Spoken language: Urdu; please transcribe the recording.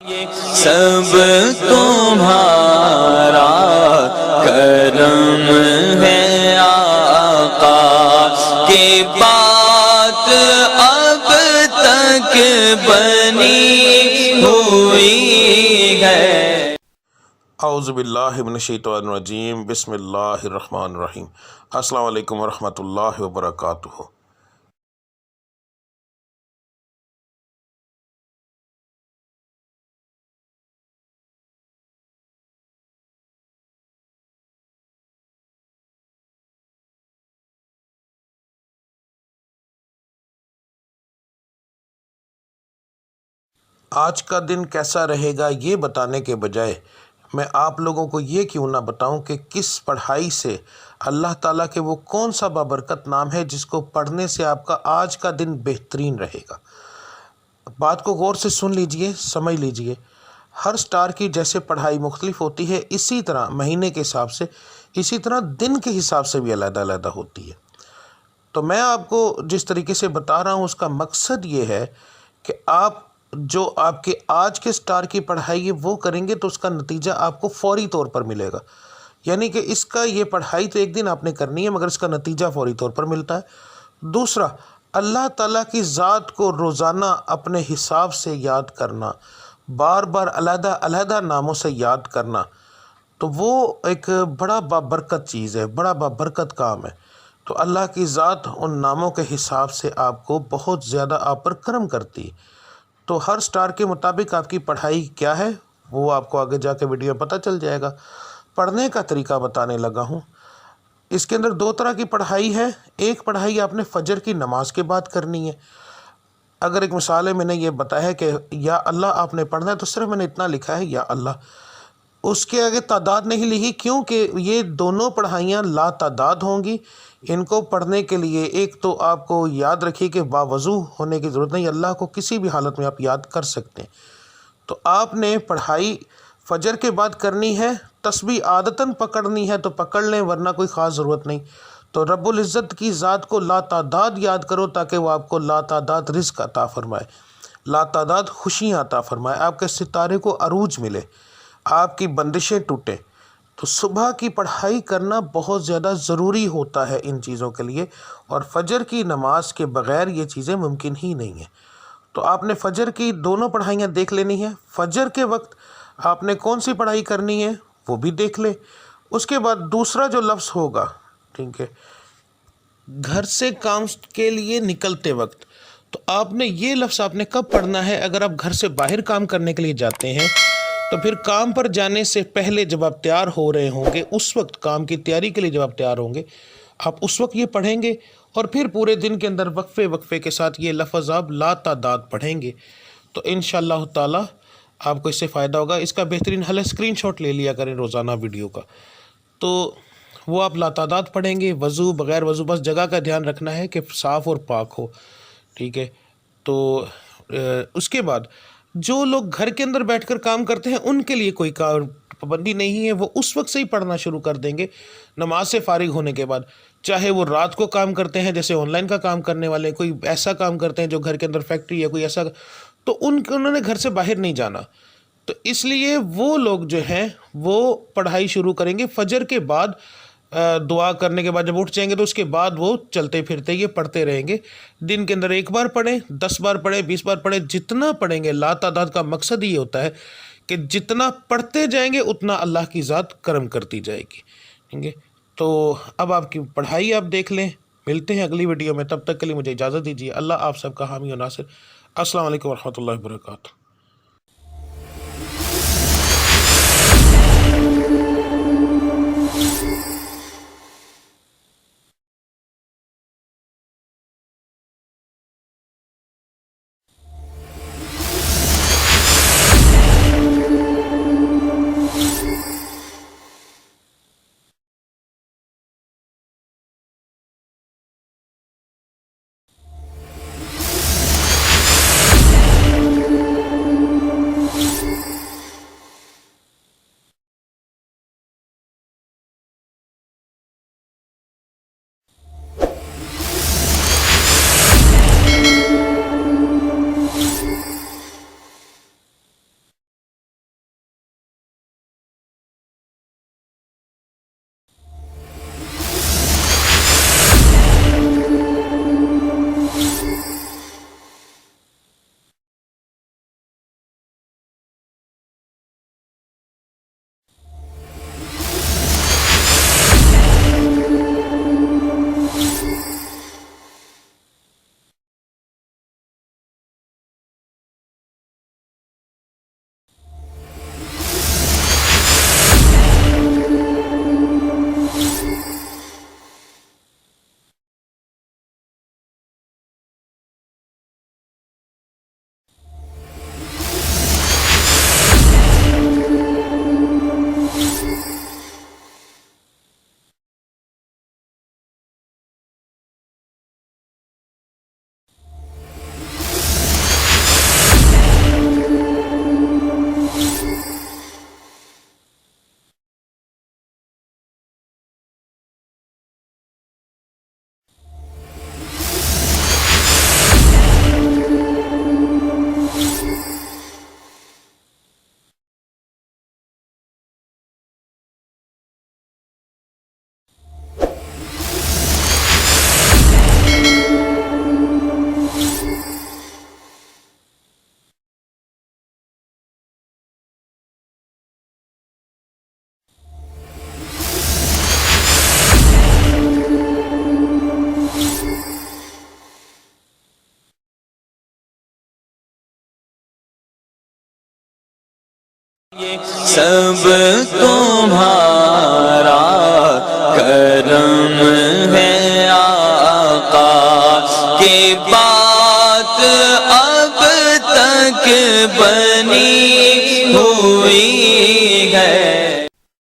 سب تمہارا کرم ہے آقا کی بات اب تک بنی ہوئی ہے۔ اعوذ باللہ من الشیطان الرجیم، بسم اللہ الرحمن الرحیم۔ السلام علیکم ورحمۃ اللہ وبرکاتہ۔ آج کا دن کیسا رہے گا یہ بتانے کے بجائے میں آپ لوگوں کو یہ کیوں نہ بتاؤں کہ کس پڑھائی سے اللہ تعالیٰ کے وہ کون سا بابرکت نام ہے جس کو پڑھنے سے آپ کا آج کا دن بہترین رہے گا۔ بات کو غور سے سن لیجئے، سمجھ لیجئے۔ ہر سٹار کی جیسے پڑھائی مختلف ہوتی ہے، اسی طرح مہینے کے حساب سے، اسی طرح دن کے حساب سے بھی علیحدہ علیحدہ ہوتی ہے۔ تو میں آپ کو جس طریقے سے بتا رہا ہوں اس کا مقصد یہ ہے کہ آپ جو آپ کے آج کے سٹار کی پڑھائی ہے وہ کریں گے تو اس کا نتیجہ آپ کو فوری طور پر ملے گا۔ یعنی کہ اس کا یہ پڑھائی تو ایک دن آپ نے کرنی ہے مگر اس کا نتیجہ فوری طور پر ملتا ہے۔ دوسرا، اللہ تعالیٰ کی ذات کو روزانہ اپنے حساب سے یاد کرنا، بار بار علیحدہ علیحدہ ناموں سے یاد کرنا، تو وہ ایک بڑا بابرکت چیز ہے، بڑا بابرکت کام ہے۔ تو اللہ کی ذات ان ناموں کے حساب سے آپ کو بہت زیادہ آپ پر کرم کرتی ہے۔ تو ہر سٹار کے مطابق آپ کی پڑھائی کیا ہے وہ آپ کو آگے جا کے ویڈیو پتہ چل جائے گا۔ پڑھنے کا طریقہ بتانے لگا ہوں۔ اس کے اندر دو طرح کی پڑھائی ہے۔ ایک پڑھائی آپ نے فجر کی نماز کے بعد کرنی ہے۔ اگر ایک مثال ہے، میں نے یہ بتایا ہے کہ یا اللہ آپ نے پڑھنا ہے تو صرف میں نے اتنا لکھا ہے یا اللہ، اس کے آگے تعداد نہیں لکھی کیونکہ یہ دونوں پڑھائیاں لا تعداد ہوں گی۔ ان کو پڑھنے کے لیے ایک تو آپ کو یاد رکھیے کہ باوضو ہونے کی ضرورت نہیں، اللہ کو کسی بھی حالت میں آپ یاد کر سکتے ہیں۔ تو آپ نے پڑھائی فجر کے بعد کرنی ہے، تسبیح عادتاً پکڑنی ہے تو پکڑ لیں ورنہ کوئی خاص ضرورت نہیں۔ تو رب العزت کی ذات کو لا تعداد یاد کرو تاکہ وہ آپ کو لا تعداد رزق عطا فرمائے، لا تعداد خوشیاں عطا فرمائے، آپ کے ستارے کو عروج ملے، آپ کی بندشیں ٹوٹیں۔ تو صبح کی پڑھائی کرنا بہت زیادہ ضروری ہوتا ہے ان چیزوں کے لیے، اور فجر کی نماز کے بغیر یہ چیزیں ممکن ہی نہیں ہیں۔ تو آپ نے فجر کی دونوں پڑھائیاں دیکھ لینی ہیں۔ فجر کے وقت آپ نے کون سی پڑھائی کرنی ہے وہ بھی دیکھ لیں۔ اس کے بعد دوسرا جو لفظ ہوگا، ٹھیک ہے، گھر سے کام کے لیے نکلتے وقت، تو آپ نے یہ لفظ آپ نے کب پڑھنا ہے؟ اگر آپ گھر سے باہر کام کرنے کے لیے جاتے ہیں تو پھر کام پر جانے سے پہلے جب آپ تیار ہو رہے ہوں گے، اس وقت کام کی تیاری کے لیے جب آپ تیار ہوں گے، آپ اس وقت یہ پڑھیں گے، اور پھر پورے دن کے اندر وقفے وقفے کے ساتھ یہ لفظ آپ لا تعداد پڑھیں گے تو انشاءاللہ تعالی آپ کو اس سے فائدہ ہوگا۔ اس کا بہترین حل ہے اسکرین شاٹ لے لیا کریں روزانہ ویڈیو کا، تو وہ آپ لا تعداد پڑھیں گے، وضو بغیر وضو، بس جگہ کا دھیان رکھنا ہے کہ صاف اور پاک ہو، ٹھیک ہے۔ تو اس کے بعد جو لوگ گھر کے اندر بیٹھ کر کام کرتے ہیں ان کے لیے کوئی پابندی نہیں ہے، وہ اس وقت سے ہی پڑھنا شروع کر دیں گے نماز سے فارغ ہونے کے بعد، چاہے وہ رات کو کام کرتے ہیں جیسے آن لائن کا کام کرنے والے، کوئی ایسا کام کرتے ہیں جو گھر کے اندر فیکٹری ہے کوئی ایسا، تو انہوں نے گھر سے باہر نہیں جانا، تو اس لیے وہ لوگ جو ہیں وہ پڑھائی شروع کریں گے فجر کے بعد، دعا کرنے کے بعد جب اٹھ جائیں گے تو اس کے بعد وہ چلتے پھرتے یہ پڑھتے رہیں گے۔ دن کے اندر ایک بار پڑھیں، 10 بار پڑھیں، 20 بار پڑھیں، جتنا پڑھیں گے۔ لا تعداد کا مقصد یہ ہوتا ہے کہ جتنا پڑھتے جائیں گے اتنا اللہ کی ذات کرم کرتی جائے گی، ٹھیک ہے۔ تو اب آپ کی پڑھائی آپ دیکھ لیں۔ ملتے ہیں اگلی ویڈیو میں، تب تک کے لیے مجھے اجازت دیجیے۔ اللہ آپ سب کا حامی و ناصر۔ السلام علیکم ورحمۃ اللہ وبرکاتہ۔ سب تمہارا کرم ہے آقا کہ بات اب تک بنی ہوئی ہے